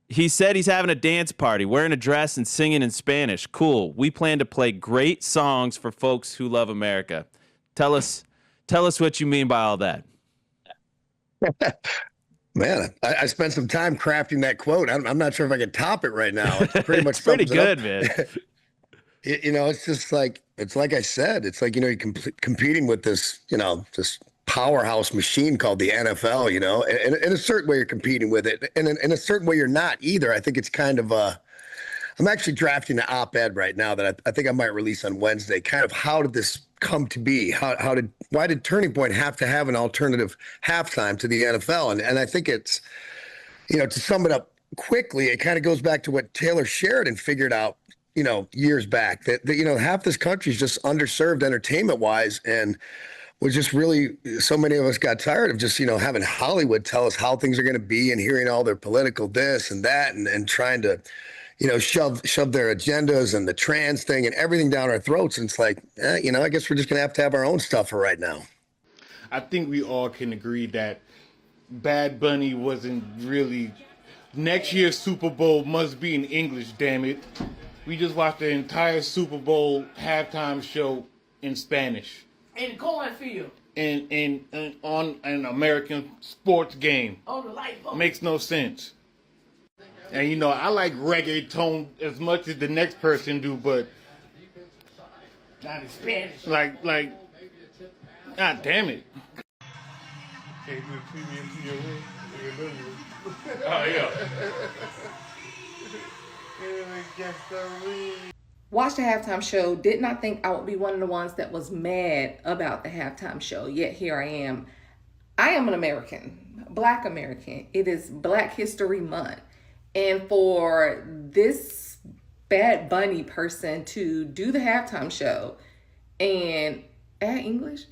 He said he's having a dance party, wearing a dress and singing in Spanish. Cool. We plan to play great songs for folks who love America. Tell us, tell us what you mean by all that. Man, I spent some time crafting that quote. I'm not sure if I could top it right now. It pretty much It's pretty sums it up. good, man. It's just like it's like I said. It's like you're competing with this, this powerhouse machine called the NFL. And in a certain way you're competing with it, and in a certain way you're not either. I think it's kind of I'm actually drafting an op-ed right now that I think I might release on Wednesday. Kind of how did this come to be? Why did Turning Point have to have an alternative halftime to the NFL? And I think it's, to sum it up quickly, it kind of goes back to what Taylor Sheridan figured out, years back that half this country is just underserved entertainment wise. And was just really, so many of us got tired of just, having Hollywood tell us how things are going to be and hearing all their political this and that and trying to, shove their agendas and the trans thing and everything down our throats. And it's like, I guess we're just going to have our own stuff for right now. I think we all can agree that Bad Bunny wasn't really. Next year's Super Bowl must be in English, damn it. We just watched the entire Super Bowl halftime show in Spanish. In cornfield. And on an American sports game. On the light bulb. Makes no sense. And I like reggaeton as much as the next person do, but not in Spanish. Like, God damn it. Can't do a premium to your room. Oh yeah. Watched the halftime show. Did not think I would be one of the ones that was mad about the halftime show. Yet here I am. I am an American, Black American. It is Black History Month. And for this Bad Bunny person to do the halftime show and add English,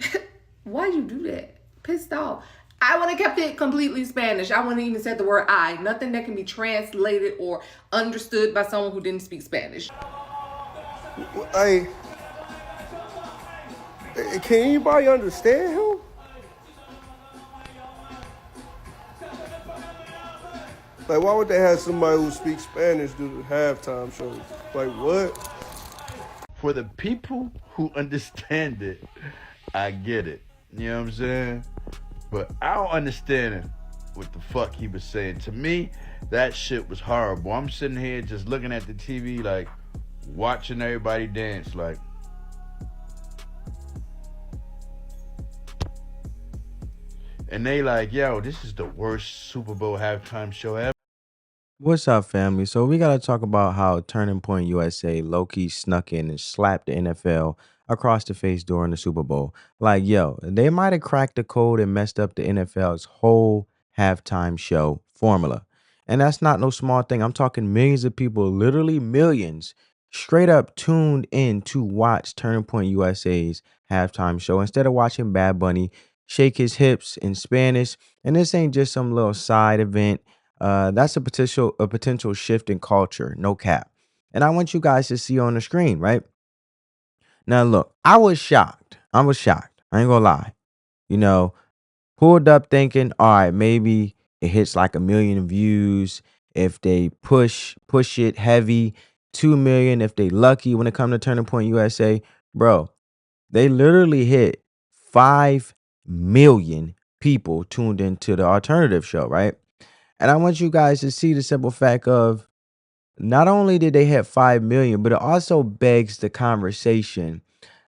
why you do that? Pissed off. I would have kept it completely Spanish. I wouldn't even said the word I. Nothing that can be translated or understood by someone who didn't speak Spanish. Can anybody understand him? Like, why would they have somebody who speaks Spanish do the halftime show? Like, what? For the people who understand it, I get it. You know what I'm saying? But I don't understand what the fuck he was saying. To me, that shit was horrible. I'm sitting here just looking at the TV, like, watching everybody dance, like. And they like, yo, this is the worst Super Bowl halftime show ever. What's up, family? So we gotta talk about how Turning Point USA low-key snuck in and slapped the NFL across the face during the Super Bowl. Like, yo, they might have cracked the code and messed up the NFL's whole halftime show formula. And that's not no small thing. I'm talking millions of people, literally millions, straight up tuned in to watch Turning Point USA's halftime show instead of watching Bad Bunny shake his hips in Spanish. And this ain't just some little side event. That's a potential shift in culture, no cap. And I want you guys to see on the screen, right? Now look, I was shocked. I was shocked. I ain't gonna lie. You know, pulled up thinking, all right, maybe it hits like 1 million views if they push it heavy, 2 million if they lucky when it comes to Turning Point USA. Bro, they literally hit 5 million people tuned into the alternative show, right? And I want you guys to see the simple fact of not only did they hit 5 million, but it also begs the conversation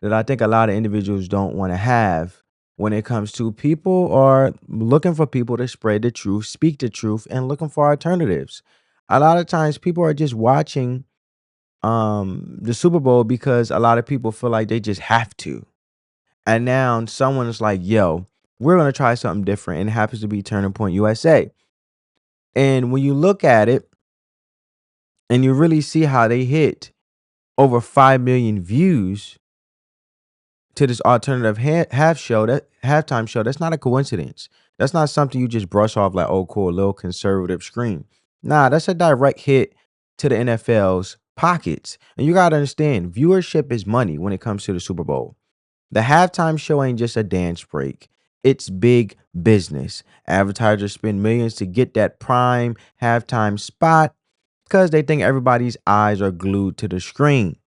that I think a lot of individuals don't want to have when it comes to people are looking for people to spread the truth, speak the truth, and looking for alternatives. A lot of times people are just watching the Super Bowl because a lot of people feel like they just have to. And now someone is like, yo, we're gonna try something different. And it happens to be Turning Point USA. And when you look at it and you really see how they hit over 5 million views to this alternative halftime show, that's not a coincidence. That's not something you just brush off like, oh, cool, a little conservative screen. Nah, that's a direct hit to the NFL's pockets. And you got to understand, viewership is money when it comes to the Super Bowl. The halftime show ain't just a dance break. It's big business. Advertisers spend millions to get that prime halftime spot because they think everybody's eyes are glued to the screen.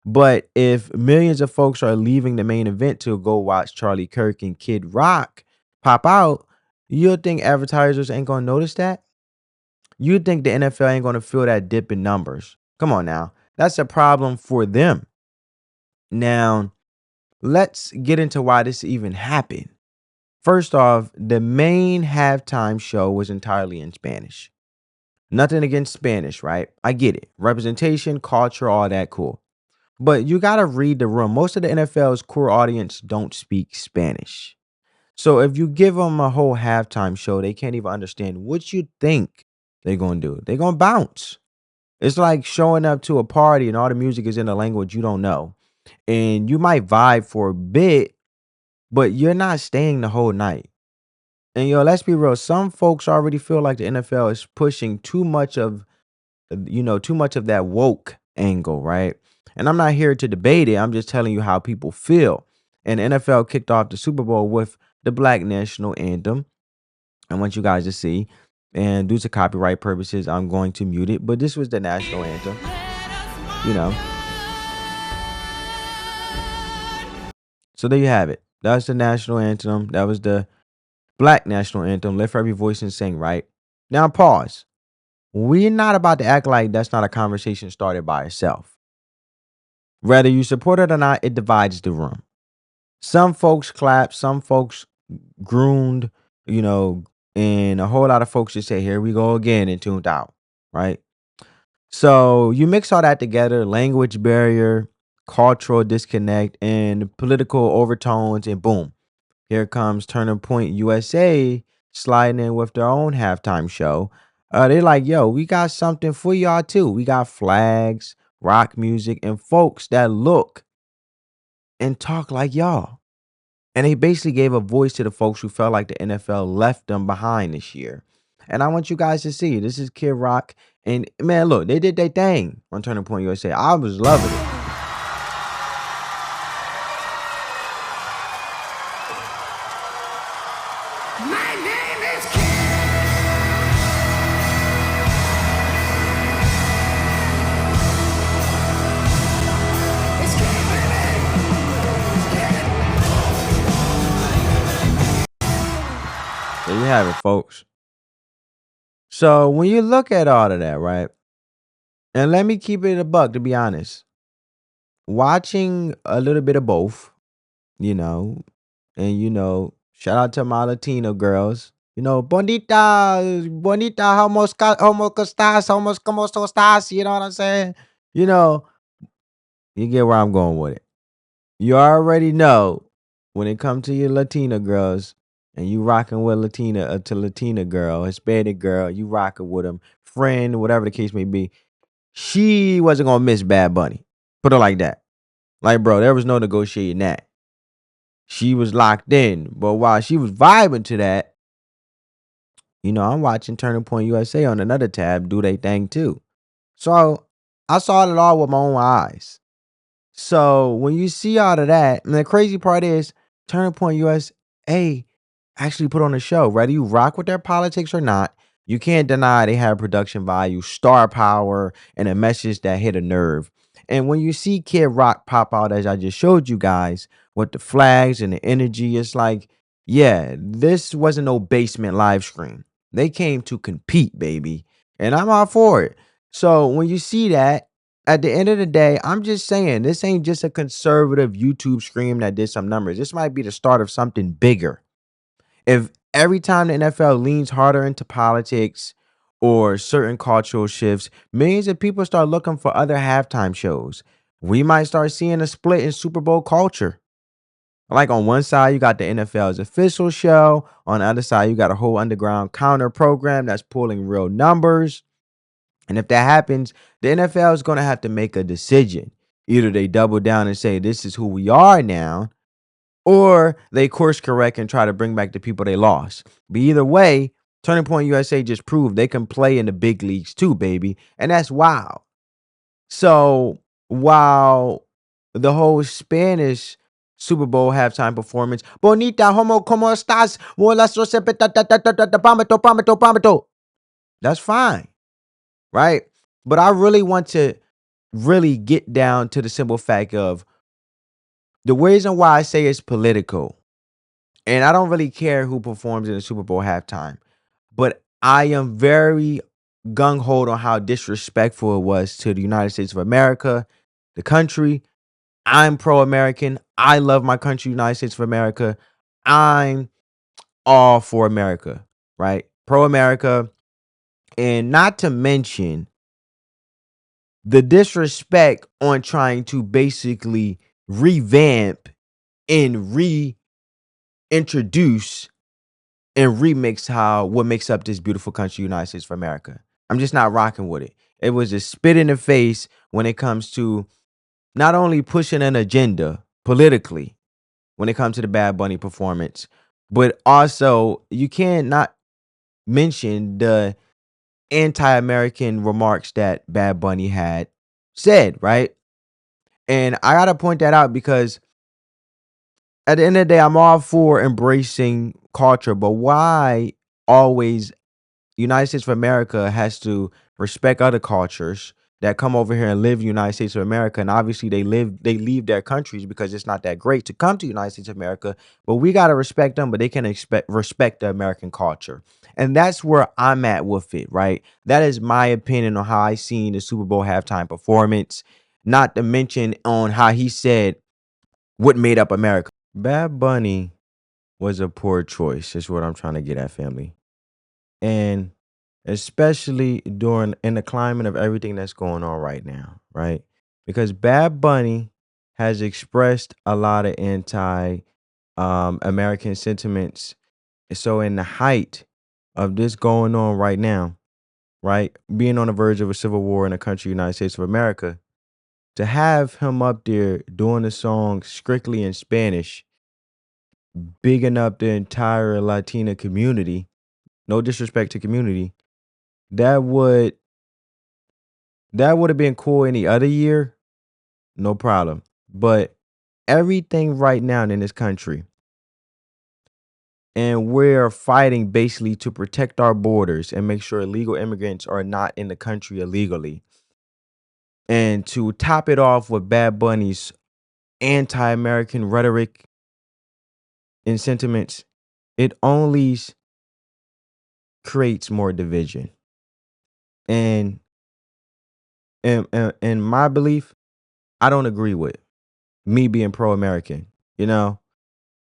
But if millions of folks are leaving the main event to go watch Charlie Kirk and Kid Rock pop out, you'll think advertisers ain't gonna notice that? You think the NFL ain't gonna feel that dip in numbers? Come on now. That's a problem for them. Now, let's get into why this even happened. First off, the main halftime show was entirely in Spanish. Nothing against Spanish, right? I get it. Representation, culture, all that cool. But you got to read the room. Most of the NFL's core audience don't speak Spanish. So if you give them a whole halftime show, they can't even understand what you think they're going to do. They're going to bounce. It's like showing up to a party and all the music is in a language you don't know. And you might vibe for a bit, but you're not staying the whole night. And let's be real. Some folks already feel like the NFL is pushing too much of, too much of that woke angle, right? And I'm not here to debate it. I'm just telling you how people feel. And the NFL kicked off the Super Bowl with the Black National Anthem. I want you guys to see. And due to copyright purposes, I'm going to mute it. But this was the national anthem. You know. So there you have it. That was the national anthem. That was the Black national anthem. Lift every voice and sing, right? Now pause. We're not about to act like that's not a conversation started by itself. Whether you support it or not, it divides the room. Some folks clap, some folks groaned, and a whole lot of folks just say, here we go again, and tuned out, right? So you mix all that together, language barrier, cultural disconnect, and political overtones, and boom, here comes Turning Point USA sliding in with their own halftime show. They're like, yo, we got something for y'all too. We got flags, rock music, and folks that look and talk like y'all. And they basically gave a voice to the folks who felt like the NFL left them behind this year. And I want you guys to see, this is Kid Rock. And man, look, they did their thing on Turning Point USA. I was loving it. My name is Kirk. It's Kirk, There you have it, folks. So when you look at all of that, right? And let me keep it a buck, to be honest. Watching a little bit of both, you know, and shout out to my Latino girls. Bonita, bonita, como estás, como estás, you know what I'm saying? You know, you get where I'm going with it. You already know when it comes to your Latina girls and you rocking with Latina girl, Hispanic girl, you rocking with them, friend, whatever the case may be. She wasn't gonna miss Bad Bunny. Put it like that. Like, bro, there was no negotiating that. She was locked in. But while she was vibing to that, I'm watching Turning Point USA on another tab do they thing too. So I saw it all with my own eyes. So when you see all of that, and the crazy part is Turning Point USA actually put on a show. Whether you rock with their politics or not, you can't deny they have production value, star power, and a message that hit a nerve. And when you see Kid Rock pop out, as I just showed you guys, with the flags and the energy, it's like, yeah, this wasn't no basement live stream. They came to compete, baby. And I'm all for it. So when you see that, at the end of the day, I'm just saying, this ain't just a conservative YouTube scream that did some numbers. This might be the start of something bigger. If every time the NFL leans harder into politics or certain cultural shifts, millions of people start looking for other halftime shows. We might start seeing a split in Super Bowl culture. Like on one side, you got the NFL's official show. On the other side, you got a whole underground counter program that's pulling real numbers. And if that happens, the NFL is going to have to make a decision. Either they double down and say, this is who we are now, or they course correct and try to bring back the people they lost. But either way, Turning Point USA just proved they can play in the big leagues too, baby. And that's wild. So while the whole Spanish Super Bowl halftime performance. Bonita, homo, como estas? Prometo. That's fine, right? But I really want to really get down to the simple fact of the reason why I say it's political. And I don't really care who performs in the Super Bowl halftime, but I am very gung ho on how disrespectful it was to the United States of America, the country. I'm pro American. I love my country, United States of America. I'm all for America, right? Pro America. And not to mention the disrespect on trying to basically revamp and reintroduce and remix how what makes up this beautiful country, United States of America. I'm just not rocking with it. It was a spit in the face when it comes to not only pushing an agenda politically when it comes to the Bad Bunny performance, but also you can't not mention the anti-American remarks that Bad Bunny had said, right? And I gotta point that out because at the end of the day, I'm all for embracing culture, but why always United States of America has to respect other cultures that come over here and live in the United States of America, and obviously they leave their countries because it's not that great to come to the United States of America. But we gotta respect them, but they can respect the American culture, and that's where I'm at with it. Right? That is my opinion on how I seen the Super Bowl halftime performance. Not to mention on how he said what made up America. Bad Bunny was a poor choice. Is what I'm trying to get at, family. And especially during in the climate of everything that's going on right now, right? Because Bad Bunny has expressed a lot of anti American sentiments. So in the height of this going on right now, right? Being on the verge of a civil war in the country, United States of America, to have him up there doing the song strictly in Spanish, bigging up the entire Latina community, no disrespect to community, that would have been cool any other year, no problem. But everything right now in this country, and we're fighting basically to protect our borders and make sure illegal immigrants are not in the country illegally. And to top it off with Bad Bunny's anti-American rhetoric and sentiments, it only creates more division. And in my belief, I don't agree with me being pro-American, you know?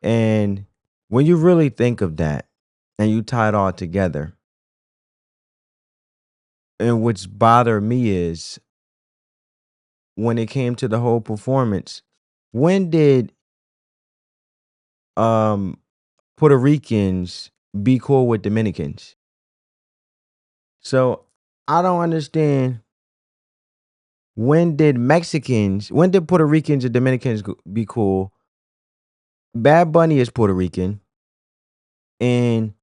And when you really think of that and you tie it all together, and what's bothered me is when it came to the whole performance, when did um Puerto Ricans be cool with Dominicans? So I don't understand, when did Puerto Ricans and Dominicans be cool? Bad Bunny is Puerto Rican, and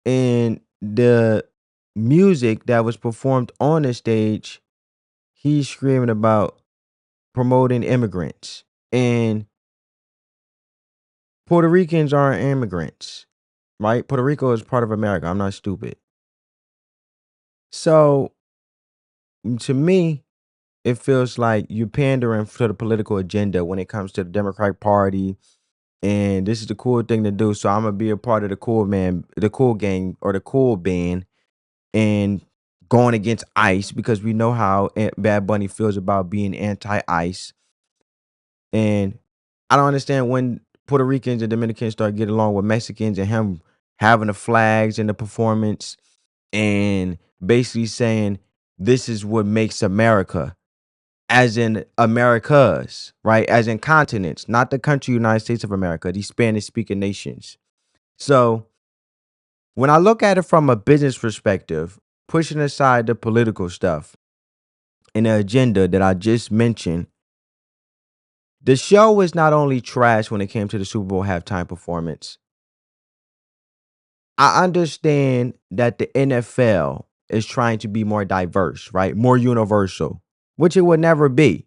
the music that was performed on the stage, he's screaming about promoting immigrants. And Puerto Ricans aren't immigrants, right? Puerto Rico is part of America. I'm not stupid. So to me, it feels like you're pandering to the political agenda when it comes to the Democratic Party. And this is the cool thing to do. So I'm gonna be a part of the cool man, the cool gang, or the cool band, and going against ICE because we know how Bad Bunny feels about being anti-ICE. And I don't understand when Puerto Ricans and Dominicans start getting along with Mexicans and him having the flags and the performance and basically saying this is what makes America, as in Americas, right? As in continents, not the country United States of America, these Spanish speaking nations. So when I look at it from a business perspective, pushing aside the political stuff and the agenda that I just mentioned, the show was not only trash when it came to the Super Bowl halftime performance. I understand that the NFL is trying to be more diverse, right? More universal, which it would never be.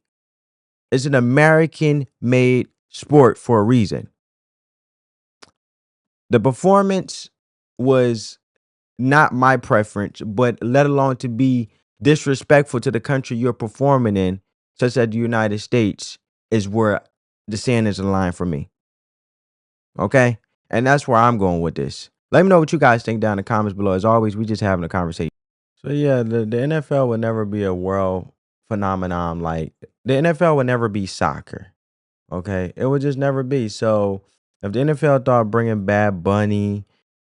It's an American made sport for a reason. The performance was not my preference, but let alone to be disrespectful to the country you're performing in, such as the United States, is where the sand is the line for me. Okay? And that's where I'm going with this. Let me know what you guys think down in the comments below. As always, we just having a conversation. So yeah, the NFL would never be a world phenomenon. Like the NFL would never be soccer. Okay? It would just never be. So if the NFL thought bringing Bad Bunny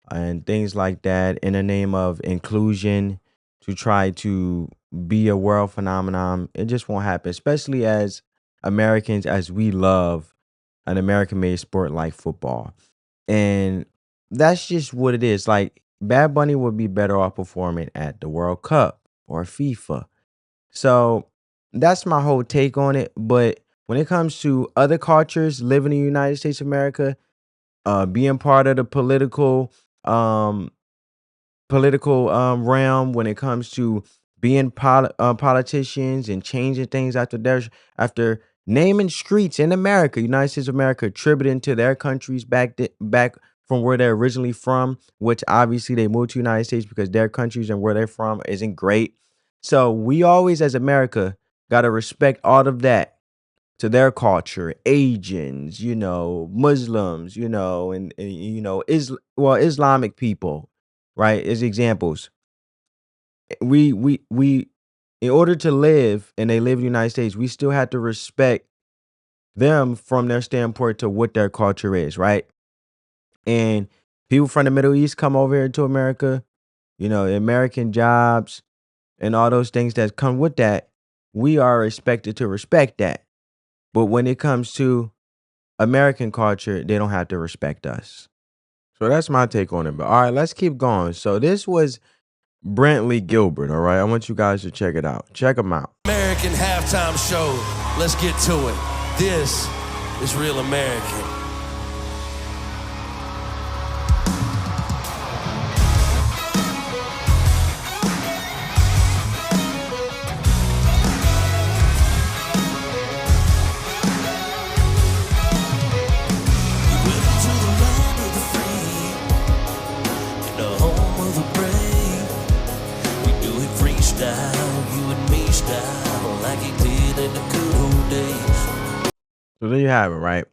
and things like that in the name of inclusion to try to be a world phenomenon, it just won't happen, especially as Americans, as we love an American made sport like football. And that's just what it is. Like Bad Bunny would be better off performing at the World Cup or FIFA. So that's my whole take on it. But when it comes to other cultures living in the United States of America, being part of the um realm, when it comes to being politicians and changing things after naming streets in America, United States of America, attributing to their countries back from where they're originally from, which obviously they moved to United States because their countries and where they're from isn't great. So we always, as America, gotta respect all of that to their culture, Asians, Muslims, Islamic people, right? As examples. We in order to live and they live in the United States, we still have to respect them from their standpoint to what their culture is, right? And people from the Middle East come over here to America, American jobs and all those things that come with that, we are expected to respect that. But when it comes to American culture, they don't have to respect us. So that's my take on it. But all right, let's keep going. So this was Brantley Gilbert. All right, I want you guys to check it out. Check him out. American halftime show. Let's get to it. This is Real American. So there you have it, right?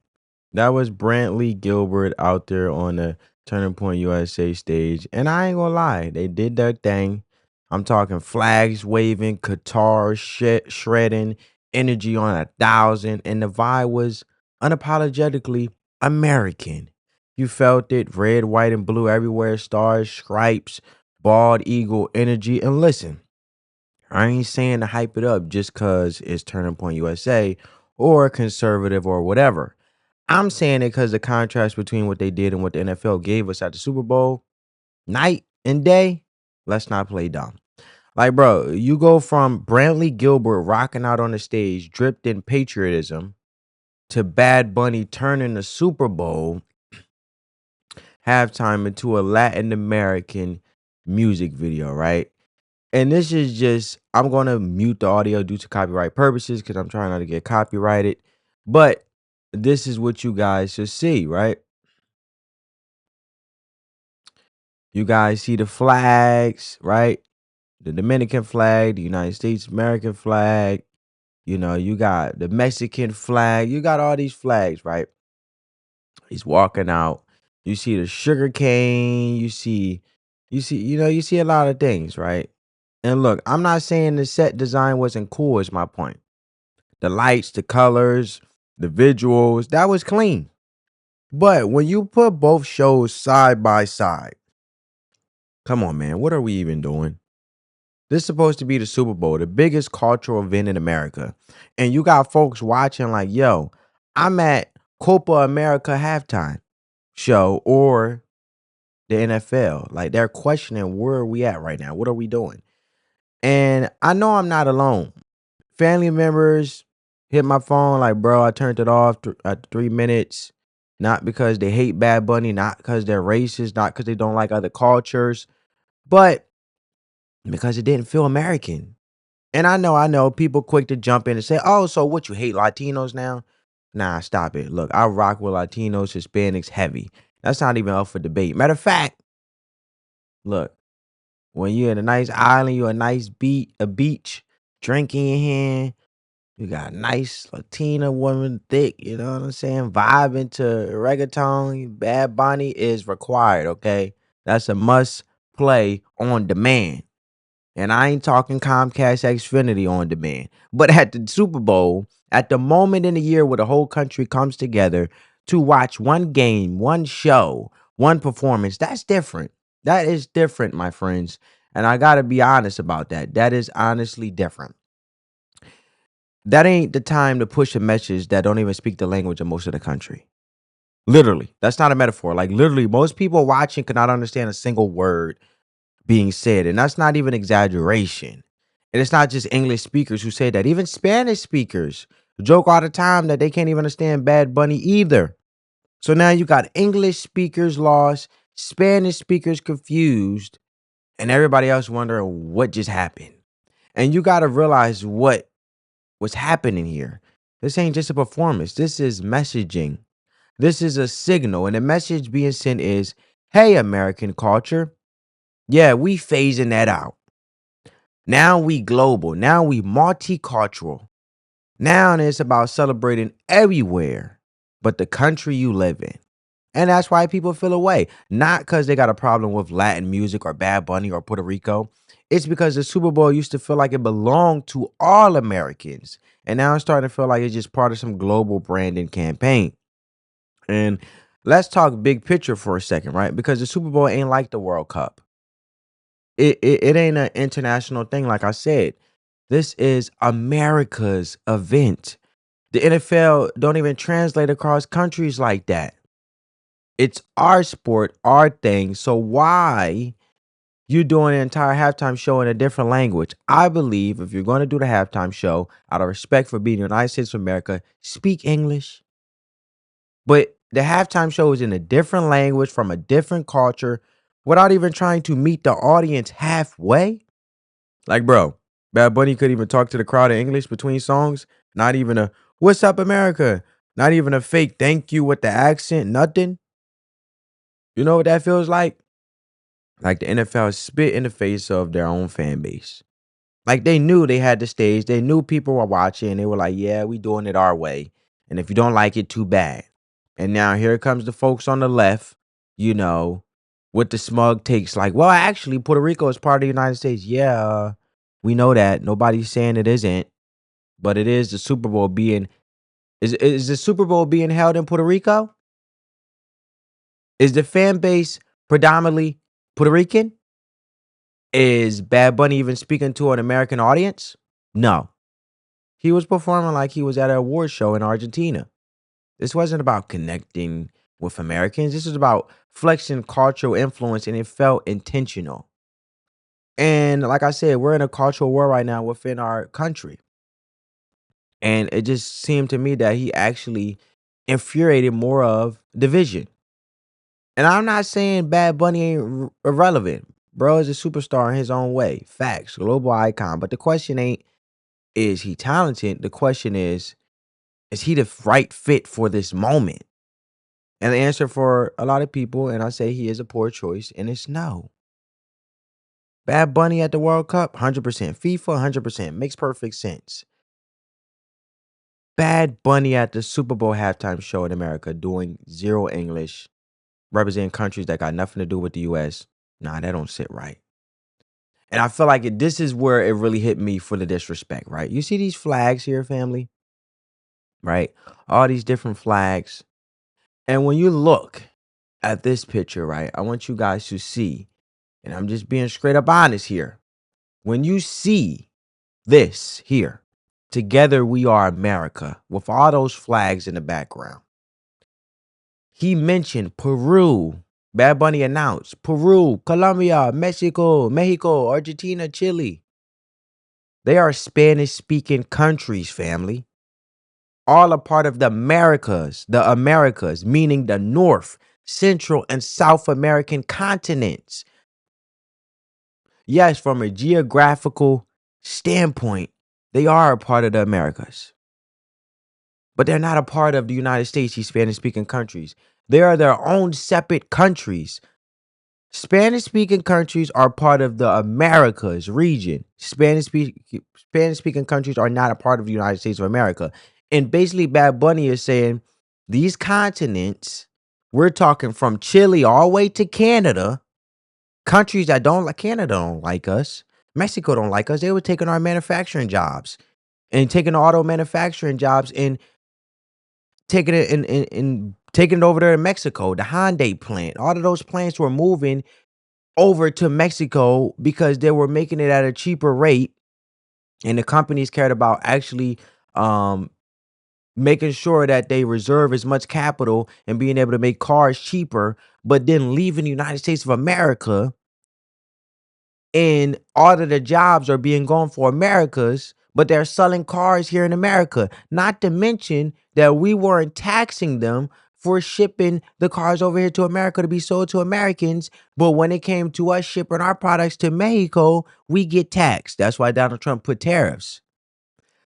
That was Brantley Gilbert out there on the Turning Point USA stage. And I ain't gonna lie, they did their thing. I'm talking flags waving, guitar shredding, energy on 1,000. And the vibe was unapologetically American. You felt it, red, white, and blue everywhere, stars, stripes, bald eagle energy. And listen, I ain't saying to hype it up just because it's Turning Point USA or conservative or whatever. I'm saying it because the contrast between what they did and what the NFL gave us at the Super Bowl, night and day, let's not play dumb. Like, bro, you go from Brantley Gilbert rocking out on the stage, dripped in patriotism, to Bad Bunny turning the Super Bowl halftime into a Latin American music video, right? And this is just, I'm going to mute the audio due to copyright purposes because I'm trying not to get copyrighted. But this is what you guys should see, right? You guys see the flags, right? The Dominican flag, the United States American flag. You got the Mexican flag. You got all these flags, right? He's walking out. You see the sugar cane. You see a lot of things, right? And look, I'm not saying the set design wasn't cool, is my point. The lights, the colors, the visuals, that was clean. But when you put both shows side by side, come on, man, what are we even doing? This is supposed to be the Super Bowl, the biggest cultural event in America. And you got folks watching like, yo, I'm at Copa America halftime show or the NFL. Like they're questioning where are we at right now? What are we doing? And I know I'm not alone. Family members hit my phone like, bro, I turned it off at 3 minutes. Not because they hate Bad Bunny, not because they're racist, not because they don't like other cultures, but because it didn't feel American. And I know people quick to jump in and say, oh, so what, you hate Latinos now? Nah, stop it. Look, I rock with Latinos, Hispanics heavy. That's not even up for debate. Matter of fact, look, when you're in a nice island, you're a nice beach, drink in your hand. You got a nice Latina woman, thick, you know what I'm saying? Vibing to reggaeton. Bad Bunny is required, okay? That's a must play on demand. And I ain't talking Comcast Xfinity on demand. But at the Super Bowl, at the moment in the year where the whole country comes together to watch one game, one show, one performance, that's different. That is different, my friends. And I got to be honest about that. That is honestly different. That ain't the time to push a message that don't even speak the language of most of the country. Literally. That's not a metaphor. Like, literally, most people watching cannot understand a single word being said. And that's not even exaggeration. And it's not just English speakers who say that. Even Spanish speakers joke all the time that they can't even understand Bad Bunny either. So now you got English speakers lost, Spanish speakers confused, and everybody else wondering what just happened. And you got to realize what's happening here. This ain't just a performance. This is messaging. This is a signal. And the message being sent is, hey, American culture. Yeah, we phasing that out. Now we global. Now we multicultural. Now it's about celebrating everywhere but the country you live in. And that's why people feel away. Not because they got a problem with Latin music or Bad Bunny or Puerto Rico. It's because the Super Bowl used to feel like it belonged to all Americans. And now it's starting to feel like it's just part of some global branding campaign. And let's talk big picture for a second, right? Because the Super Bowl ain't like the World Cup. It ain't an international thing, like I said. This is America's event. The NFL don't even translate across countries like that. It's our sport, our thing. So why you doing an entire halftime show in a different language? I believe if you're going to do the halftime show, out of respect for being the United States of America, speak English. But the halftime show is in a different language from a different culture without even trying to meet the audience halfway. Like, bro, Bad Bunny could even talk to the crowd in English between songs. Not even a "What's up, America?" Not even a fake thank you with the accent. Nothing. You know what that feels like? Like the NFL spit in the face of their own fan base. Like they knew they had the stage. They knew people were watching. They were like, yeah, we doing it our way. And if you don't like it, too bad. And now here comes the folks on the left, you know, with the smug takes like, well, actually, Puerto Rico is part of the United States. Yeah, we know that. Nobody's saying it isn't. But it is the Super Bowl being, is the Super Bowl being held in Puerto Rico? Is the fan base predominantly Puerto Rican? Is Bad Bunny even speaking to an American audience? No. He was performing like he was at an award show in Argentina. This wasn't about connecting with Americans. This was about flexing cultural influence, and it felt intentional. And like I said, we're in a cultural war right now within our country. And it just seemed to me that he actually infuriated more of division. And I'm not saying Bad Bunny ain't irrelevant. Bro is a superstar in his own way. Facts, global icon. But the question ain't, is he talented? The question is he the right fit for this moment? And the answer for a lot of people, and I say he is a poor choice, and it's no. Bad Bunny at the World Cup, 100%. FIFA, 100%. Makes perfect sense. Bad Bunny at the Super Bowl halftime show in America doing zero English, representing countries that got nothing to do with the US. Nah, that don't sit right. And I feel like this is where it really hit me for the disrespect, right? You see these flags here, family? Right? All these different flags. And when you look at this picture, right, I want you guys to see, and I'm just being straight up honest here. When you see this here, together we are America, with all those flags in the background. He mentioned Peru. Bad Bunny announced Peru, Colombia, Mexico, Argentina, Chile. They are Spanish speaking countries, family. All a part of the Americas, meaning the North, Central, and South American continents. Yes, from a geographical standpoint, they are a part of the Americas. but they're not a part of the United States, these Spanish-speaking countries. They are their own separate countries. Spanish-speaking countries are part of the Americas region. Spanish-speaking countries are not a part of the United States of America. And basically, Bad Bunny is saying these continents, we're talking from Chile all the way to Canada, countries that don't like Canada don't like us. Mexico don't like us. They were taking our manufacturing jobs and taking auto manufacturing jobs and taking it and taking it over there in Mexico, the Hyundai plant. All of those plants were moving over to Mexico because they were making it at a cheaper rate, and the companies cared about actually making sure that they reserve as much capital and being able to make cars cheaper, but then leaving the United States of America and all of the jobs are being gone for Americas, but they're selling cars here in America. Not to mention that we weren't taxing them for shipping the cars over here to America to be sold to Americans. But when it came to us shipping our products to Mexico, we get taxed. That's why Donald Trump put tariffs.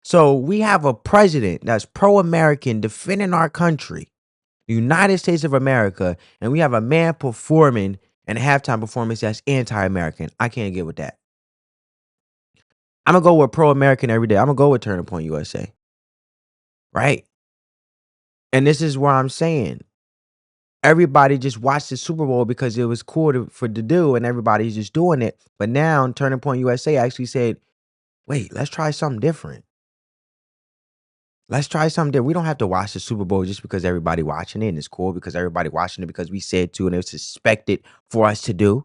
So we have a president that's pro-American defending our country, the United States of America, and we have a man performing and a halftime performance that's anti-American. I can't get with that. I'm gonna go with pro-American every day. I'm gonna go with Turning Point USA. Right? And this is where I'm saying everybody just watched the Super Bowl because it was cool to do, and everybody's just doing it. But now Turning Point USA actually said, wait, let's try something different. Let's try something different. We don't have to watch the Super Bowl just because everybody watching it and it's cool because everybody watching it because we said to and it was expected for us to do.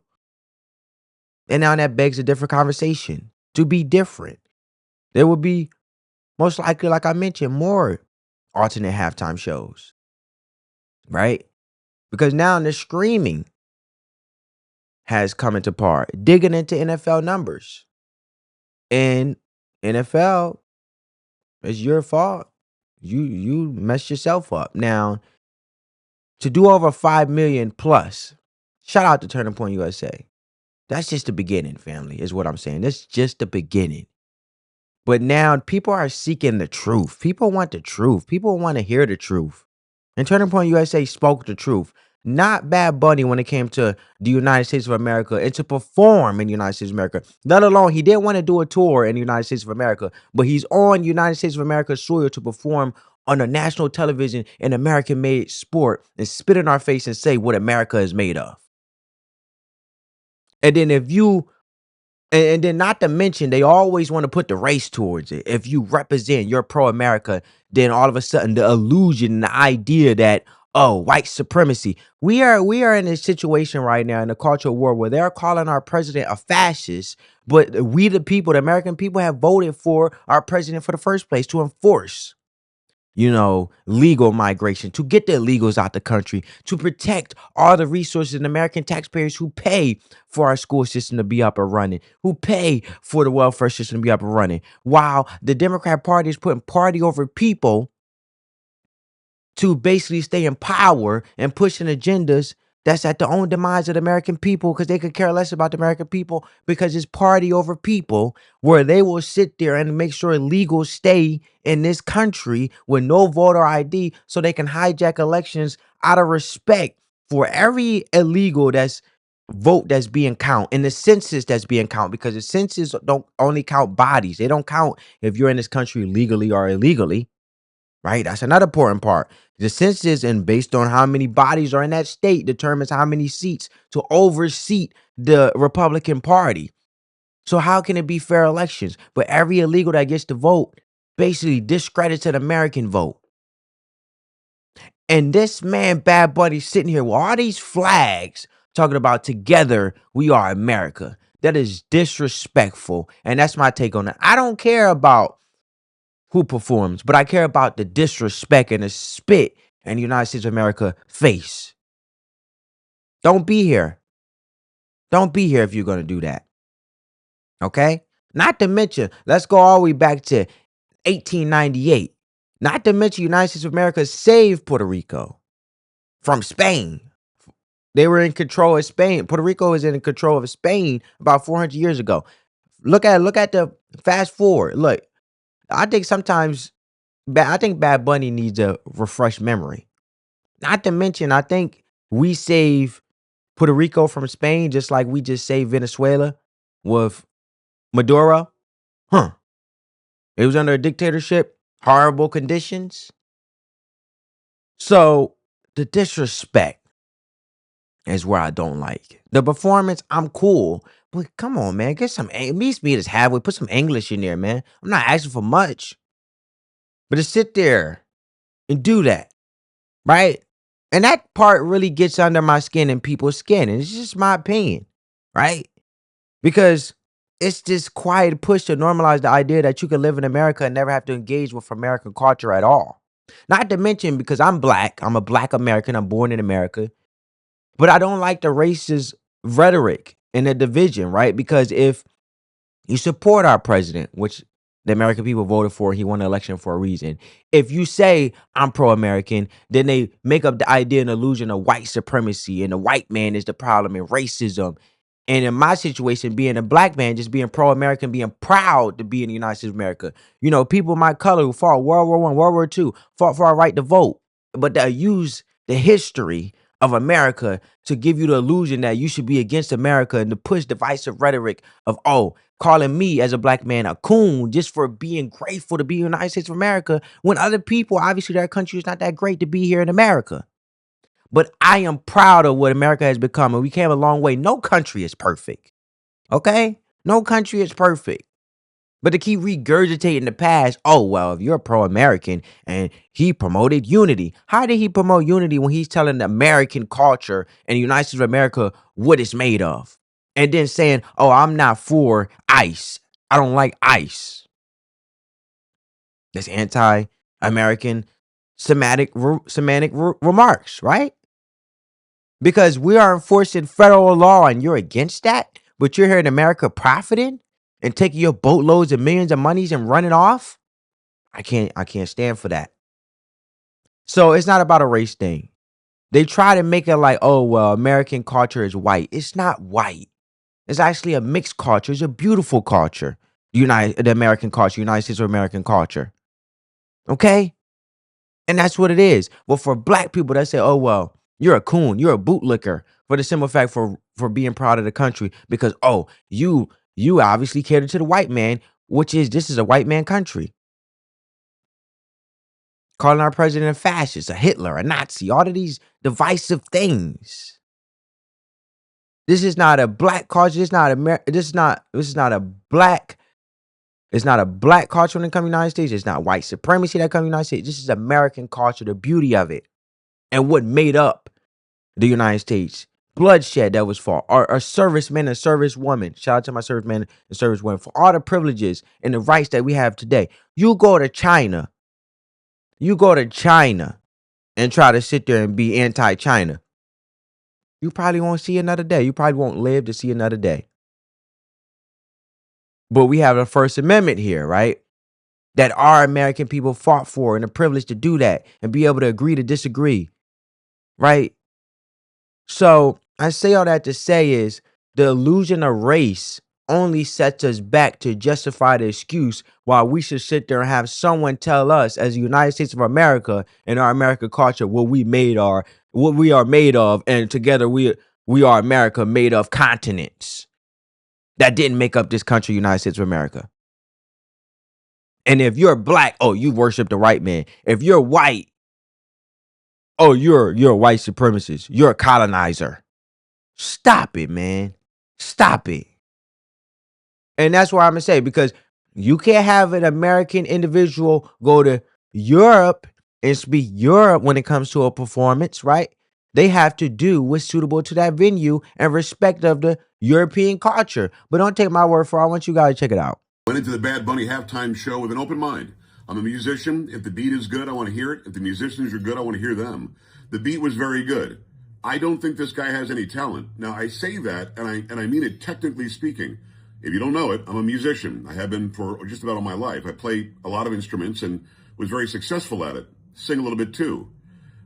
And now that begs a different conversation to be different. There will be most likely, like I mentioned, more alternate halftime shows, right? Because now the streaming has come into part, digging into NFL numbers. And NFL, it's your fault. You messed yourself up. Now, to do over 5 million plus, shout out to Turning Point USA. That's just the beginning, family, is what I'm saying. That's just the beginning. But now people are seeking the truth. People want the truth. People want to hear the truth. And Turning Point USA spoke the truth. Not Bad Bunny when it came to the United States of America and to perform in the United States of America. Let alone he didn't want to do a tour in the United States of America, but he's on United States of America soil to perform on a national television in American-made sport and spit in our face and say what America is made of. And then if you and then not to mention, they always want to put the race towards it. If you represent, you're pro-America, then all of a sudden the illusion, the idea that, oh, white supremacy. We are in a situation right now in a cultural war where they're calling our president a fascist, but we the people, the American people, have voted for our president for the first place to enforce legal migration, to get the illegals out the country, to protect all the resources and American taxpayers who pay for our school system to be up and running, who pay for the welfare system to be up and running. While the Democrat Party is putting party over people to basically stay in power and pushing agendas that's at the own demise of the American people because they could care less about the American people because it's party over people where they will sit there and make sure illegals stay in this country with no voter ID so they can hijack elections out of respect for every illegal that's being count and the census that's being count because the census don't only count bodies. They don't count if you're in this country legally or illegally. Right? That's another important part. The census and based on how many bodies are in that state determines how many seats to overseat the Republican Party. So how can it be fair elections? But every illegal that gets to vote basically discredits an American vote. And this man, Bad Bunny, sitting here with all these flags talking about together we are America. That is disrespectful. And that's my take on it. I don't care about who performs, but I care about the disrespect and the spit in the United States of America face. Don't be here. Don't be here if you're going to do that. Okay? Not to mention, let's go all the way back to 1898. Not to mention, United States of America saved Puerto Rico from Spain. They were in control of Spain. Puerto Rico was in control of Spain about 400 years ago. Look at the fast forward. Look, I think sometimes I think Bad Bunny needs a refreshed memory. Not to mention, I think we save Puerto Rico from Spain just like we just saved Venezuela with Maduro. Huh. It was under a dictatorship, horrible conditions. So the disrespect is where I don't like. The performance, I'm cool. But come on, man. Get some meet me as halfway. Put some English in there, man. I'm not asking for much. But to sit there and do that, right? And that part really gets under my skin and people's skin. And it's just my opinion, right? Because it's this quiet push to normalize the idea that you can live in America and never have to engage with American culture at all. Not to mention, because I'm black, I'm a black American, I'm born in America, but I don't like the racist rhetoric and the division, right? Because if you support our president, which the American people voted for. He won the election for a reason. If you say I'm pro-American, then they make up the idea and illusion of white supremacy and the white man is the problem and racism. And in my situation, being a black man, just being pro-American, being proud to be in the United States of America. You know, people of my color who fought World War I, World War II, fought for our right to vote. But they use the history of America to give you the illusion that you should be against America and to push divisive rhetoric of, oh, calling me as a black man a coon just for being grateful to be in the United States of America when other people, obviously their country is not that great to be here in America. But I am proud of what America has become, and we came a long way. No country is perfect, okay? No country is perfect. But to keep regurgitating the past, oh, well, if you're pro-American and he promoted unity, how did he promote unity when he's telling the American culture and the United States of America what it's made of? And then saying, oh, I'm not for ICE. I don't like ICE. That's anti-American semantic remarks, right? Because we are enforcing federal law and you're against that, but you're here in America profiting and taking your boatloads of millions of monies and running off. I can't stand for that. So it's not about a race thing. They try to make it like, oh, well, American culture is white. It's not white. It's actually a mixed culture. It's a beautiful culture. The American culture, United States of American culture. Okay? And that's what it is. But for black people that say, oh, well, you're a coon, you're a bootlicker, for the simple fact for being proud of the country because, oh, you obviously cater to the white man, which is, this is a white man country. Calling our president a fascist, a Hitler, a Nazi, all of these divisive things. This is not a black culture. This is not a black. It's not a black culture when it comes to the United States. It's not white supremacy that comes to the United States. This is American culture, the beauty of it, and what made up the United States. Bloodshed that was fought. Our servicemen and servicewomen. Shout out to my servicemen and servicewomen for all the privileges and the rights that we have today. You go to China. You go to China and try to sit there and be anti-China. You probably won't see another day. You probably won't live to see another day. But we have a First Amendment here, right? That our American people fought for and the privilege to do that and be able to agree to disagree, right? So I say all that to say is the illusion of race only sets us back to justify the excuse why we should sit there and have someone tell us as the United States of America and our American culture what we are made of, and together we are America made of continents that didn't make up this country, United States of America. And if you're black, oh, you worship the white man. If you're white, oh, you're a white supremacist. You're a colonizer. Stop it, man. Stop it. And that's what I'm going to say, because you can't have an American individual go to Europe and speak Europe when it comes to a performance, right? They have to do what's suitable to that venue and respect of the European culture. But don't take my word for it. I want you guys to check it out. Went into the Bad Bunny halftime show with an open mind. I'm a musician. If the beat is good, I want to hear it. If the musicians are good, I want to hear them. The beat was very good. I don't think this guy has any talent. Now, I say that, and I mean it technically speaking. If you don't know it, I'm a musician. I have been for just about all my life. I play a lot of instruments and was very successful at it. Sing a little bit too.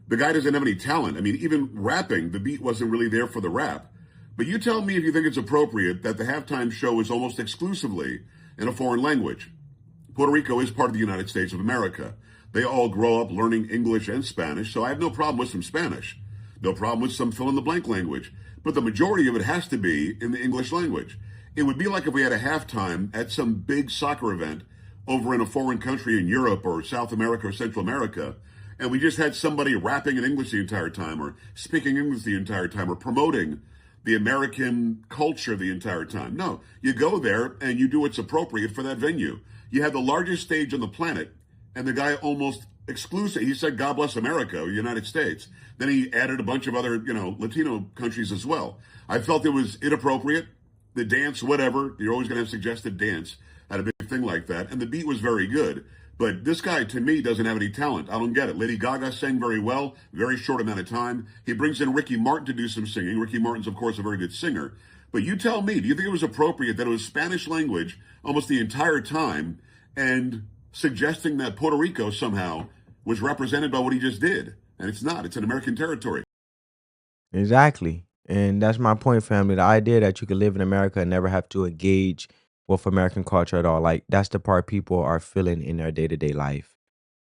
The guy doesn't have any talent. I mean, even rapping, the beat wasn't really there for the rap. But you tell me if you think it's appropriate that the halftime show is almost exclusively in a foreign language. Puerto Rico is part of the United States of America. They all grow up learning English and Spanish, so I have no problem with some Spanish. No problem with some fill-in-the-blank language. But the majority of it has to be in the English language. It would be like if we had a halftime at some big soccer event over in a foreign country in Europe or South America or Central America, and we just had somebody rapping in English the entire time or speaking English the entire time or promoting the American culture the entire time. No, you go there and you do what's appropriate for that venue. You have the largest stage on the planet, and the guy almost exclusive. He said, "God bless America," or United States. Then he added a bunch of other, Latino countries as well. I felt it was inappropriate. The dance, whatever, you're always going to have suggested dance at a big thing like that. And the beat was very good. But this guy, to me, doesn't have any talent. I don't get it. Lady Gaga sang very well, very short amount of time. He brings in Ricky Martin to do some singing. Ricky Martin's, of course, a very good singer. But you tell me, do you think it was appropriate that it was Spanish language almost the entire time and suggesting that Puerto Rico somehow was represented by what he just did? And it's not. It's an American territory. Exactly. And that's my point, family. The idea that you could live in America and never have to engage with American culture at all, like that's the part people are feeling in their day-to-day life.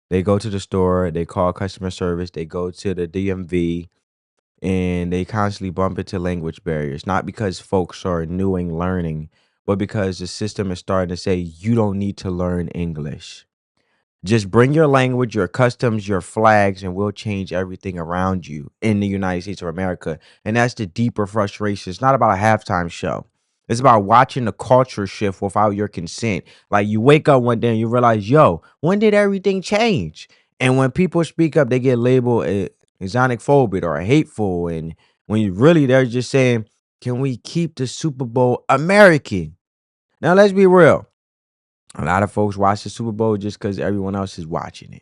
They go to the store, they call customer service, they go to the DMV, and they constantly bump into language barriers. Not because folks are new and learning, but because the system is starting to say you don't need to learn English. Just bring your language, your customs, your flags, and we'll change everything around you in the United States of America. And that's the deeper frustration. It's not about a halftime show. It's about watching the culture shift without your consent. Like you wake up one day and you realize, yo, when did everything change? And when people speak up, they get labeled xenophobic or hateful. And when you really, they're just saying, can we keep the Super Bowl American? Now, let's be real. A lot of folks watch the Super Bowl just because everyone else is watching it.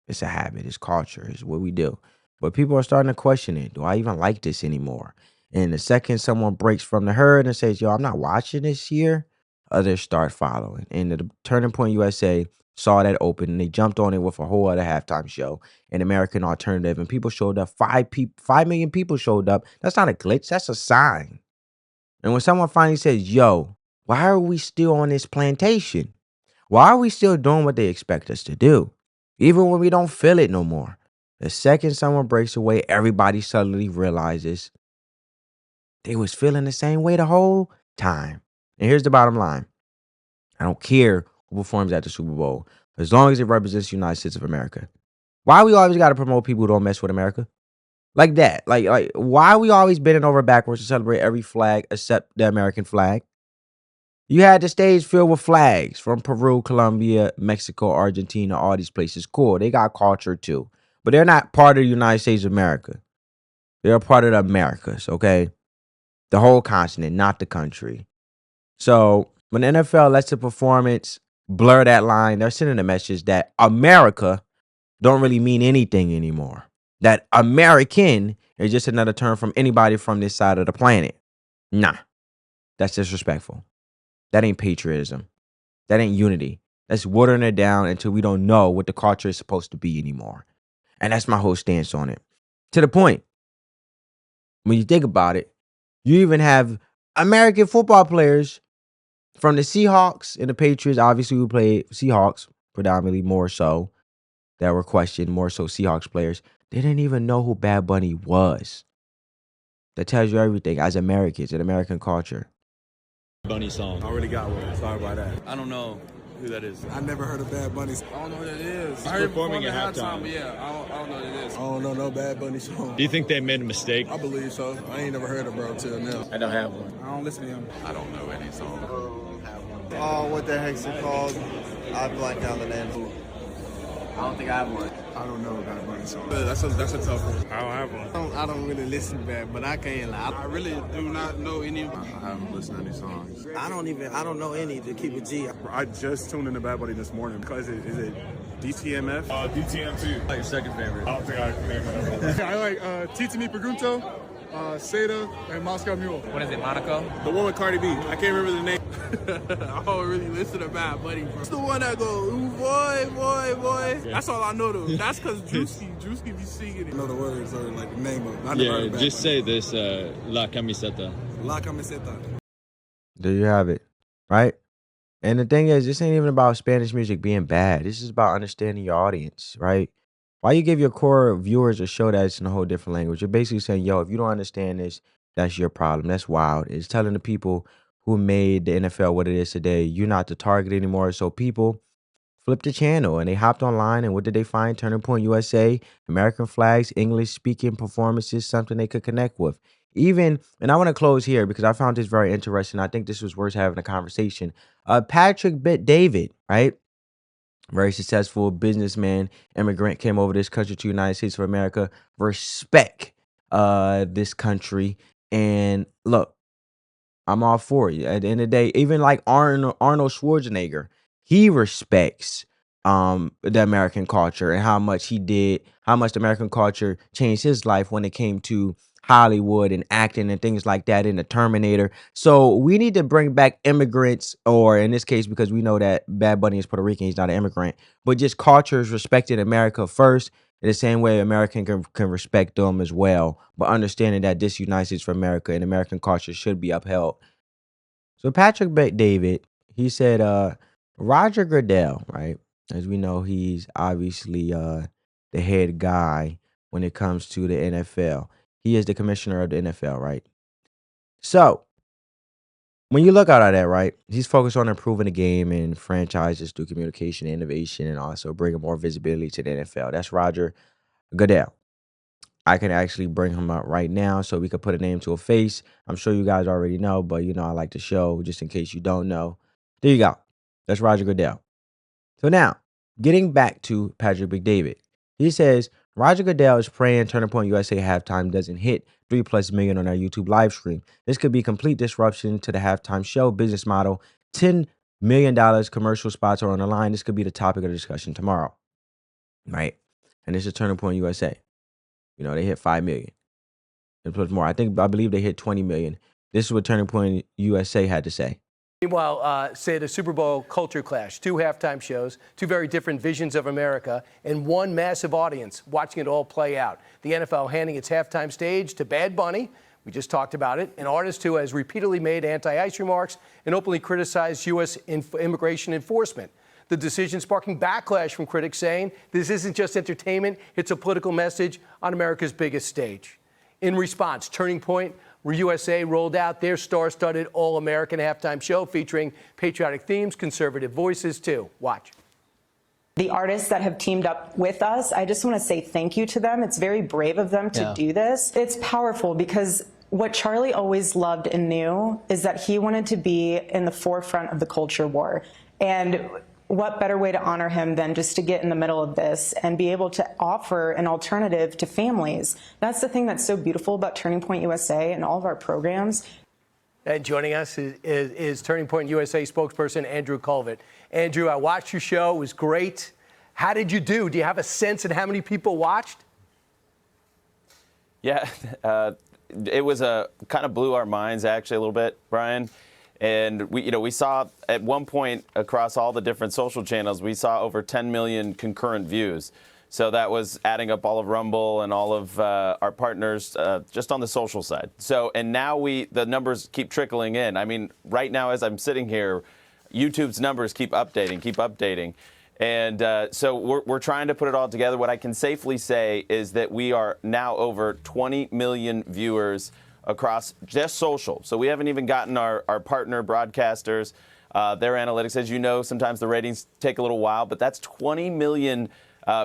It's a habit, it's culture, it's what we do. But people are starting to question it. Do I even like this anymore? And the second someone breaks from the herd and says, yo, I'm not watching this year, others start following. And the Turning Point USA saw that open and they jumped on it with a whole other halftime show, an American alternative. And people showed up. 5 million people showed up. That's not a glitch, that's a sign. And when someone finally says, yo, why are we still on this plantation? Why are we still doing what they expect us to do? Even when we don't feel it no more. The second someone breaks away, everybody suddenly realizes they was feeling the same way the whole time. And here's the bottom line. I don't care who performs at the Super Bowl, as long as it represents the United States of America. Why we always got to promote people who don't mess with America? Like that. Like why we always bending over backwards to celebrate every flag except the American flag? You had the stage filled with flags from Peru, Colombia, Mexico, Argentina, all these places. Cool. They got culture too. But they're not part of the United States of America. They're a part of the Americas, okay? The whole continent, not the country. So when the NFL lets the performance blur that line, they're sending a message that America don't really mean anything anymore. That American is just another term from anybody from this side of the planet. Nah, that's disrespectful. That ain't patriotism. That ain't unity. That's watering it down until we don't know what the culture is supposed to be anymore. And that's my whole stance on it. To the point, when you think about it, you even have American football players from the Seahawks and the Patriots. Obviously, we played Seahawks predominantly more so. That were questioned, more so Seahawks players. They didn't even know who Bad Bunny was. That tells you everything as Americans, in American culture. Bunny song. I already got one. Sorry about that. I don't know who that is. I never heard of Bad Bunny. I don't know who that is. I heard performing at halftime, halftime. yeah, I don't know what it is. I don't know no Bad Bunny song. Do you think they made a mistake? I believe so. I ain't never heard of bro till now. I don't have one. I don't listen to him. I don't know any song. Oh, what the heck's it called? I blanked out the name. I don't think I have one. I don't know Bad Bunny song. That's a tough one. I don't have one. I don't really listen to that, but I can't lie. I really do not know any. I haven't listened to any songs. I don't know any to keep it G. I just tuned into Bad Bunny this morning because is it DTMF? DTM2. Like your second favorite? I don't think I can name it. I like Titi Mi Pregunto, Seda, and Moscow Mule. What is it, Monaco? The one with Cardi B. I can't remember the name. I don't really listen to Bad Bunny, bro. It's the one that goes, ooh, boy, boy, boy. Yeah. That's all I know, though. That's because Drewski be singing it. I know the words or like the name of it. Yeah, just say this, La Camiseta. La Camiseta. There you have it, right? And the thing is, this ain't even about Spanish music being bad. This is about understanding your audience, right? Why you give your core viewers a show that's in a whole different language? You're basically saying, yo, if you don't understand this, that's your problem. That's wild. It's telling the people who made the NFL what it is today, you're not the target anymore. So people flipped the channel and they hopped online, and what did they find? Turning Point USA, American flags, English speaking performances, something they could connect with. Even, and I want to close here because I found this very interesting. I think this was worth having a conversation. Patrick David, right? Very successful businessman, immigrant, came over this country to the United States of America. Respect this country. And look, I'm all for it. At the end of the day, even like Arnold Schwarzenegger, he respects the American culture and how much the American culture changed his life when it came to Hollywood and acting and things like that in the Terminator. So we need to bring back immigrants, or in this case, because we know that Bad Bunny is Puerto Rican, he's not an immigrant, but just cultures respected America first. In the same way, American can respect them as well, but understanding that this United States of America and American culture should be upheld. So Patrick David, he said, Roger Goodell, right? As we know, he's obviously the head guy when it comes to the NFL. He is the commissioner of the NFL, right? So when you look out at that, right, he's focused on improving the game and franchises through communication, innovation, and also bringing more visibility to the NFL. That's Roger Goodell. I can actually bring him up right now so we could put a name to a face. I'm sure you guys already know, but I like to show just in case you don't know. There you go. That's Roger Goodell. So now, getting back to Patrick McDavid. He says Roger Goodell is praying Turning Point USA halftime doesn't hit 3+ million on our YouTube live stream. This could be complete disruption to the halftime show business model. $10 million commercial spots are on the line. This could be the topic of discussion tomorrow. Right? And this is Turning Point USA. They hit 5 million. And plus more. I believe they hit 20 million. This is what Turning Point USA had to say. Meanwhile, say the Super Bowl culture clash, 2 halftime shows, 2 very different visions of America, and 1 massive audience watching it all play out. The NFL handing its halftime stage to Bad Bunny, we just talked about it, an artist who has repeatedly made anti-ICE remarks and openly criticized U.S. immigration enforcement. The decision sparking backlash from critics saying this isn't just entertainment, it's a political message on America's biggest stage. In response, Turning Point USA rolled out their star-studded all-American halftime show featuring patriotic themes, conservative voices too. Watch. The artists that have teamed up with us, I just want to say thank you to them. It's very brave of them to do this. It's powerful because what Charlie always loved and knew is that he wanted to be in the forefront of the culture war. And what better way to honor him than just to get in the middle of this and be able to offer an alternative to families. That's the thing that's so beautiful about Turning Point USA and all of our programs. And joining us is Turning Point USA spokesperson Andrew Colvett. Andrew, I watched your show. It was great. How did you do? Do you have a sense of how many people watched? Yeah, it was kind of blew our minds actually a little bit, Brian. And we saw at one point across all the different social channels, we saw over 10 million concurrent views. So that was adding up all of Rumble and all of our partners just on the social side. So, and now the numbers keep trickling in. I mean, right now as I'm sitting here, YouTube's numbers keep updating. And so we're trying to put it all together. What I can safely say is that we are now over 20 million viewers across just social. So we haven't even gotten our partner broadcasters, their analytics. As you know, sometimes the ratings take a little while, but that's 20 million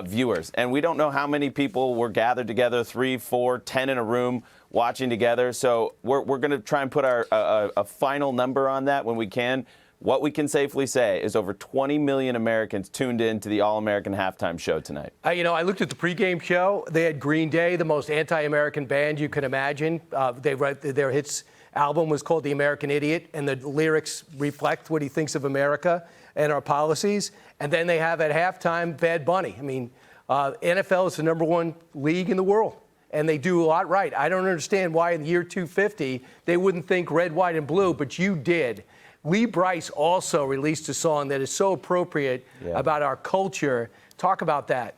viewers. And we don't know how many people were gathered together, 3, 4, 10 in a room watching together. So we're going to try and put a final number on that when we can. What we can safely say is over 20 million Americans tuned in to the All-American halftime show tonight. I looked at the pregame show. They had Green Day, the most anti-American band you can imagine. Their hits album was called The American Idiot, and the lyrics reflect what he thinks of America and our policies. And then they have at halftime Bad Bunny. I mean, NFL is the #1 league in the world, and they do a lot right. I don't understand why in the year 250 they wouldn't think red, white, and blue, but you did. Lee Brice also released a song that is so appropriate about our culture. Talk about that.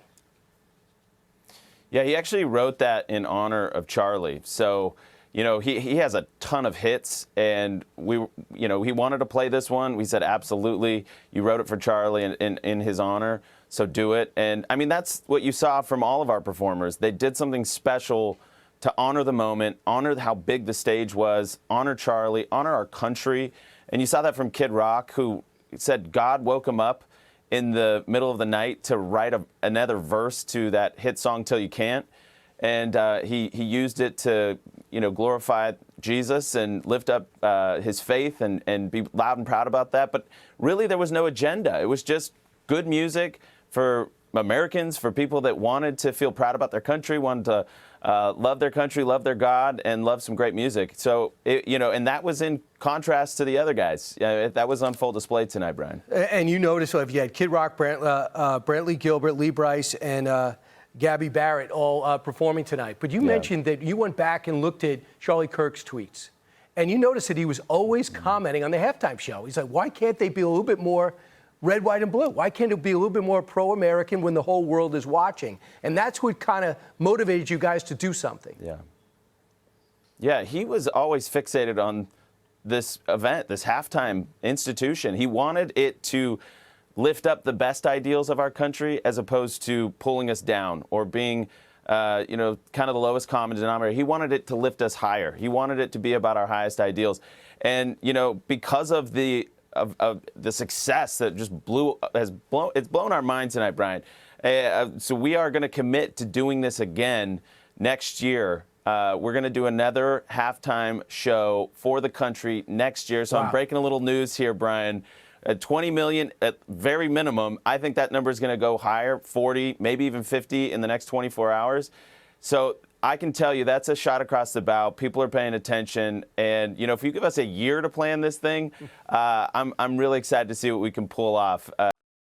Yeah, he actually wrote that in honor of Charlie. So, he has a ton of hits, and he wanted to play this one. We said, absolutely. You wrote it for Charlie in his honor, so do it. And I mean, that's what you saw from all of our performers. They did something special to honor the moment, honor how big the stage was, honor Charlie, honor our country. And you saw that from Kid Rock, who said God woke him up in the middle of the night to write another verse to that hit song "Till You Can't," and he used it to glorify Jesus and lift up his faith and be loud and proud about that. But really, there was no agenda. It was just good music for Americans, for people that wanted to feel proud about their country, wanted to love their country, love their God, and love some great music. So, and that was in contrast to the other guys. That was on full display tonight, Brian. And you notice, if you had Kid Rock, Brantley Gilbert, Lee Brice, and Gabby Barrett all performing tonight. But you mentioned that you went back and looked at Charlie Kirk's tweets. And you noticed that he was always commenting on the halftime show. He's like, why can't they be a little bit more red, white, and blue? Why can't it be a little bit more pro-American when the whole world is watching? And that's what kind of motivated you guys to do something. Yeah, he was always fixated on this event, this halftime institution. He wanted it to lift up the best ideals of our country as opposed to pulling us down or being, kind of the lowest common denominator. He wanted it to lift us higher. He wanted it to be about our highest ideals. And, because of the success that it's blown our minds tonight, Brian. So we are going to commit to doing this again next year. We're going to do another halftime show for the country next year. So I'm breaking a little news here, Brian. 20 million at very minimum. I think that number is going to go higher, 40, maybe even 50 in the next 24 hours. So I can tell you that's a shot across the bow. People are paying attention. And, if you give us a year to plan this thing, I'm really excited to see what we can pull off.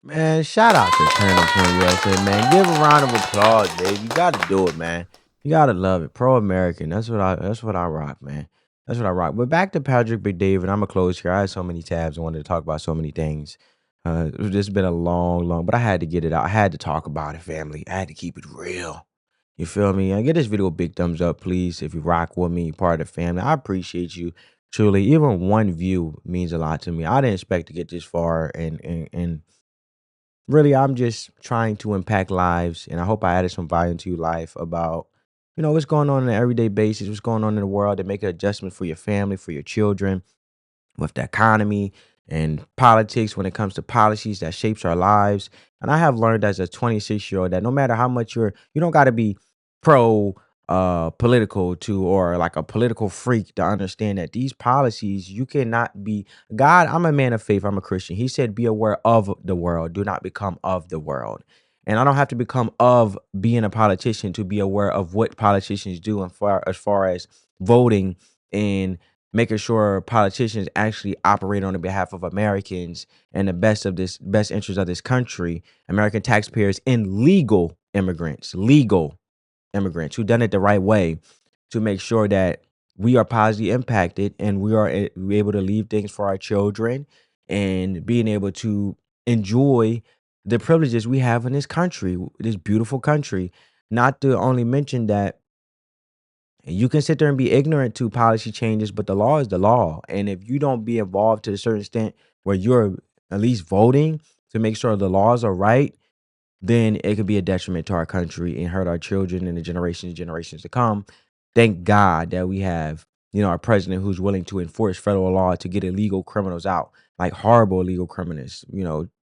Man, shout out to Turn Up Point USA, man. Give a round of applause, Dave. You got to do it, man. You got to love it. Pro-American. That's what I rock, man. That's what I rock. But back to Patrick McDavid. I'm going to close here. I had so many tabs. I wanted to talk about so many things. It's just been a long, but I had to get it out. I had to talk about it, family. I had to keep it real. You feel me? Give this video a big thumbs up, please. If you rock with me, part of the family. I appreciate you. Truly, even one view means a lot to me. I didn't expect to get this far, and really, I'm just trying to impact lives, and I hope I added some value to your life about, what's going on on an everyday basis, what's going on in the world, and make an adjustment for your family, for your children, with the economy and politics when it comes to policies that shapes our lives. And I have learned as a 26-year-old that no matter how much you don't got to be pro political to or like a political freak to understand that these policies you cannot be God. I'm a man of faith. I'm a Christian. He said, be aware of the world. Do not become of the world. And I don't have to become of being a politician to be aware of what politicians do and as far as voting and making sure politicians actually operate on the behalf of Americans and the best interest of this country, American taxpayers, and legal immigrants who done it the right way to make sure that we are positively impacted and we are able to leave things for our children and being able to enjoy the privileges we have in this country, this beautiful country. Not to only mention that you can sit there and be ignorant to policy changes, but the law is the law. And if you don't be involved to a certain extent where you're at least voting to make sure the laws are right, then it could be a detriment to our country and hurt our children and the generations to come. Thank God that we have, our president who's willing to enforce federal law to get illegal criminals out, like horrible illegal criminals,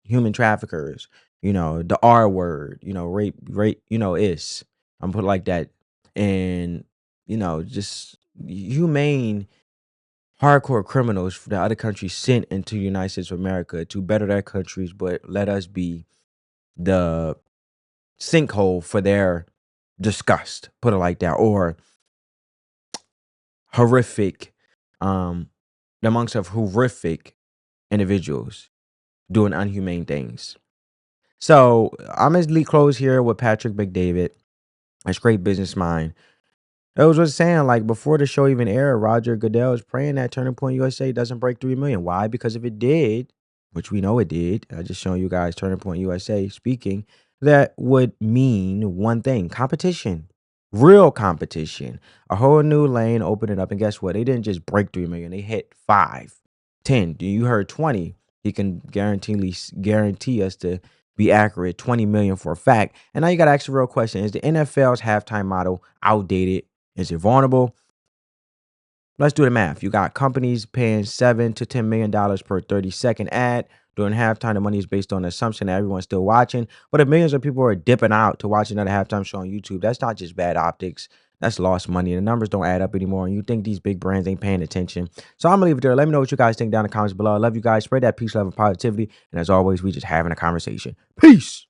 human traffickers, the R word, rape, I'm put it like that. And, just humane, hardcore criminals that other countries sent into the United States of America to better their countries, but let us be the sinkhole for their disgust, put it like that, or horrific, amongst of horrific individuals doing unhumane things. So I'm gonna close here with Patrick McDavid, a great business mind. It was just saying, like, before the show even aired, Roger Goodell is praying that Turning Point USA doesn't break 3 million. Why? Because if it did, which we know it did, I just showing you guys Turning Point USA speaking, that would mean one thing: competition real competition, a whole new lane opening up. And guess what? They didn't just break 3 million. They hit 5, 10. You heard 20. He can guarantee us to be accurate, 20 million for a fact. And now you got to ask the real question. Is the NFL's halftime model outdated? Is it vulnerable? Let's do the math. You got companies paying $7 to $10 million per 30-second ad. During halftime, the money is based on the assumption that everyone's still watching. But if millions of people are dipping out to watch another halftime show on YouTube, that's not just bad optics. That's lost money. The numbers don't add up anymore. And you think these big brands ain't paying attention. So I'm going to leave it there. Let me know what you guys think down in the comments below. I love you guys. Spread that peace, love, and positivity. And as always, we just having a conversation. Peace.